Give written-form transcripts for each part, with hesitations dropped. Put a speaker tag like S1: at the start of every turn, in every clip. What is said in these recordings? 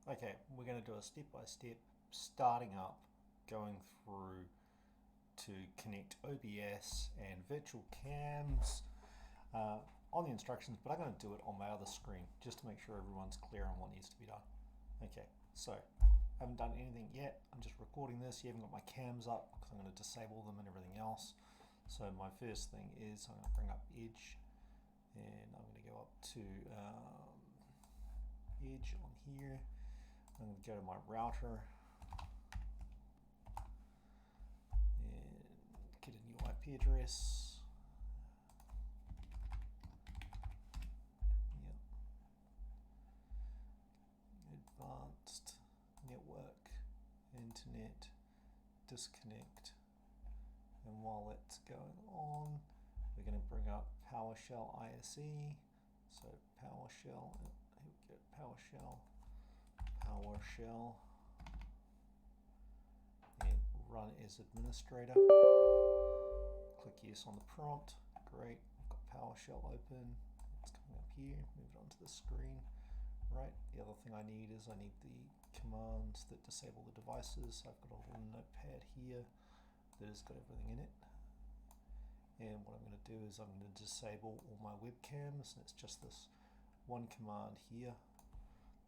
S1: Okay, we're going to do a step-by-step starting up, going through to connect OBS and virtual cams on the instructions, but I'm going to do it on my other screen just to make sure everyone's clear on what needs to be done. Okay, so I haven't done anything yet. I'm just recording this. You haven't got my cams up because I'm going to disable them and everything else. So my first thing is I'm going to bring up Edge, and I'm going to go up to Edge on here. I'm going to go to my router and get a new IP address. Yep. Advanced network, internet, disconnect. And while that's going on, we're going to bring up PowerShell ISE. So PowerShell, here we go, PowerShell, and run as administrator. Click yes on the prompt. Great, I've got PowerShell open. It's coming up here. Move it onto the screen. Right. The other thing I need is the commands that disable the devices. So I've got a little notepad here that has got everything in it. And what I'm going to do is I'm going to disable all my webcams, and it's just this one command here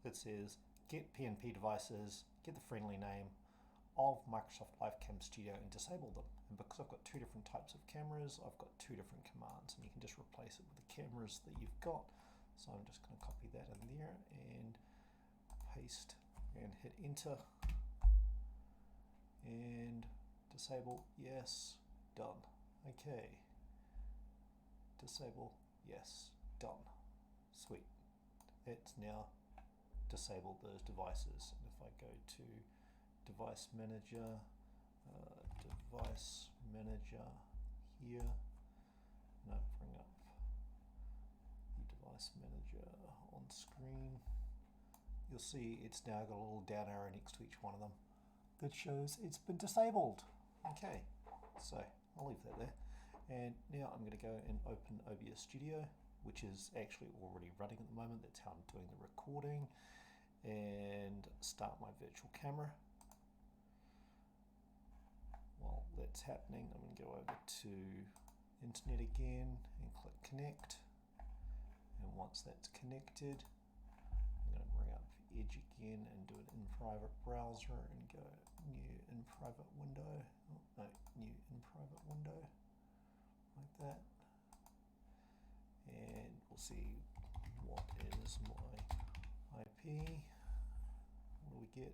S1: that says get PNP devices, get the friendly name of Microsoft Livecam Studio and disable them. And because I've got two different types of cameras, I've got two different commands, and you can just replace it with the cameras that you've got. So I'm just going to copy that in there and paste and hit enter and disable, yes, done. Okay, disable, yes, done. Sweet. It's now disabled those devices. And if I go to device manager here, and I bring up the device manager on screen, you'll see it's now got a little down arrow next to each one of them that shows it's been disabled. Okay, so I'll leave that there. And now I'm going to go and open OBS Studio, which is actually already running at the moment. That's how I'm doing the recording. And start my virtual camera. While that's happening, I'm going to go over to Internet again and click Connect. And once that's connected, I'm going to bring up Edge again and do it in private browser and go new in private window. Oh, no, new in private window, like that. And we'll see what is my IP. What do we get?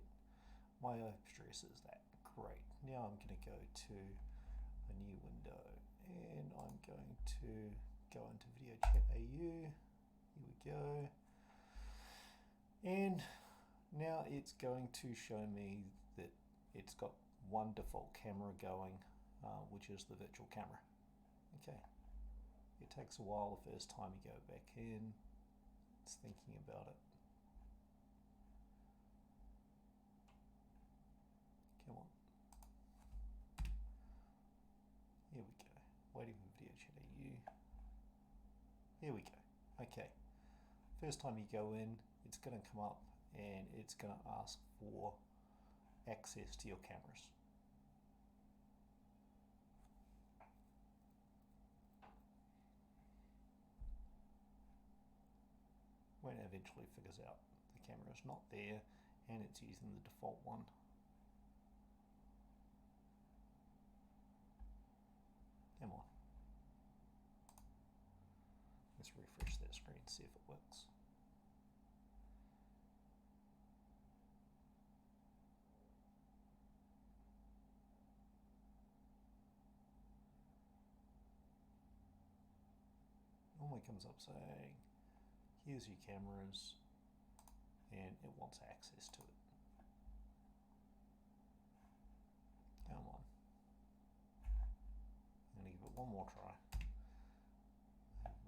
S1: My IP address is that. Great. Now I'm going to go to a new window and I'm going to go into Video Chat AU. Here we go. And now it's going to show me that it's got one default camera going, which is the virtual camera. Okay. It takes a while the first time you go back in. It's thinking about it. Come on. Here we go. Waiting for Video Chat AU. Here we go. Okay. First time you go in, it's going to come up and it's going to ask for access to your cameras. When it eventually figures out the camera is not there and it's using the default one. Come on. Let's refresh that screen, see if it works. Normally comes up saying, here's your cameras, and it wants access to it. Come on. I'm going to give it one more try.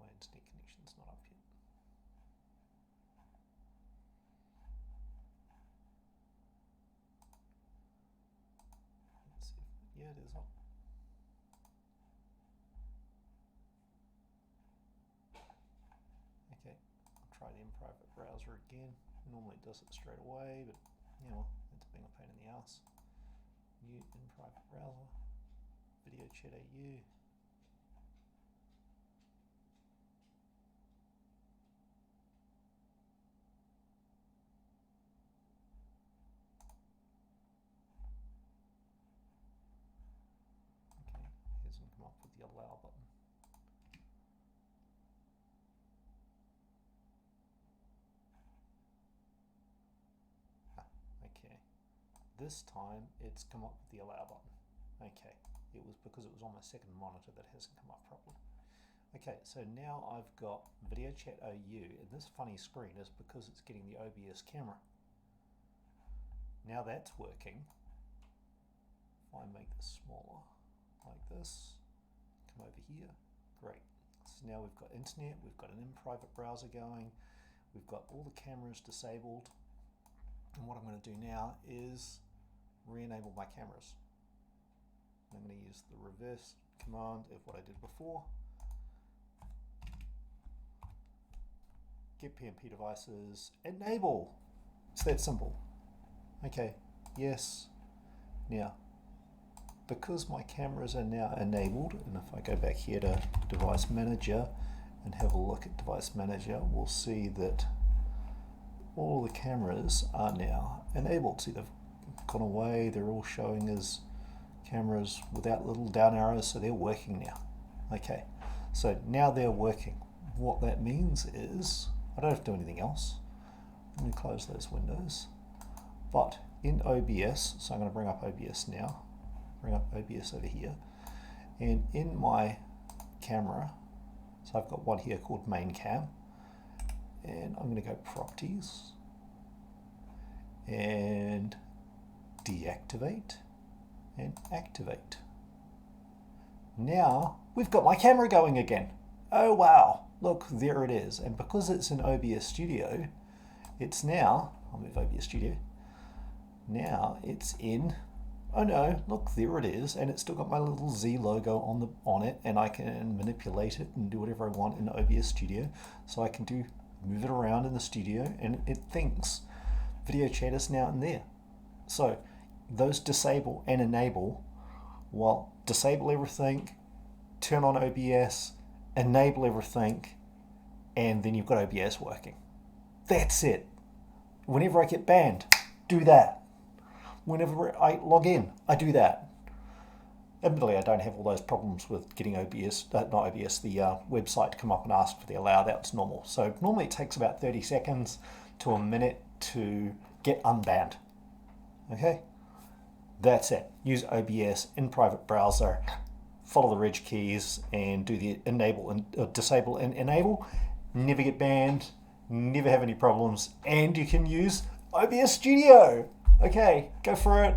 S1: My internet connection's not up yet. Let's see if, yeah, it is up. Okay, I'll try the in private browser again Normally it does it straight away, but you know, it's being a pain in the ass. Mute in private browser. Video chat AU. Hasn't come up with the allow button. Okay, this time it's come up with the allow button. Okay, it was because it was on my second monitor that hasn't come up properly. Okay, so now I've got video chat OU, and this funny screen is because it's getting the OBS camera. Now that's working. If I make this smaller, like this, come over here, great. So now we've got internet, we've got an in-private browser going, we've got all the cameras disabled, and what I'm going to do now is re-enable my cameras. I'm going to use the reverse command of what I did before. Get PNP devices, enable. It's that simple. Okay, yes. Now, because my cameras are now enabled, and if I go back here to Device Manager and have a look at Device Manager, we'll see that all the cameras are now enabled. See, they've gone away, they're all showing as cameras without little down arrows, so they're working now. Okay, so now they're working. What that means is, I don't have to do anything else. Let me close those windows. But in OBS, so I'm going to bring up OBS now, bring up OBS over here, and in my camera, so I've got one here called main cam, and I'm going to go properties and deactivate and activate. Now we've got my camera going again. Oh wow, look, there it is. And because it's in OBS Studio, it's now, I'll move OBS Studio, now it's in, oh no, look, there it is, and it's still got my little Z logo on it, and I can manipulate it and do whatever I want in OBS Studio. So I can move it around in the studio, and it thinks video chat is now in there. So those disable and enable, well, disable everything, turn on OBS, enable everything, and then you've got OBS working. That's it. Whenever I get banned, do that. Whenever I log in, I do that. Admittedly, I don't have all those problems with getting OBS, not OBS, the website to come up and ask for the allow. That's normal. So normally it takes about 30 seconds to a minute to get unbanned. Okay? That's it. Use OBS in private browser, follow the reg keys, and do the enable and disable and enable. Never get banned, never have any problems, and you can use OBS Studio. Okay, go for it.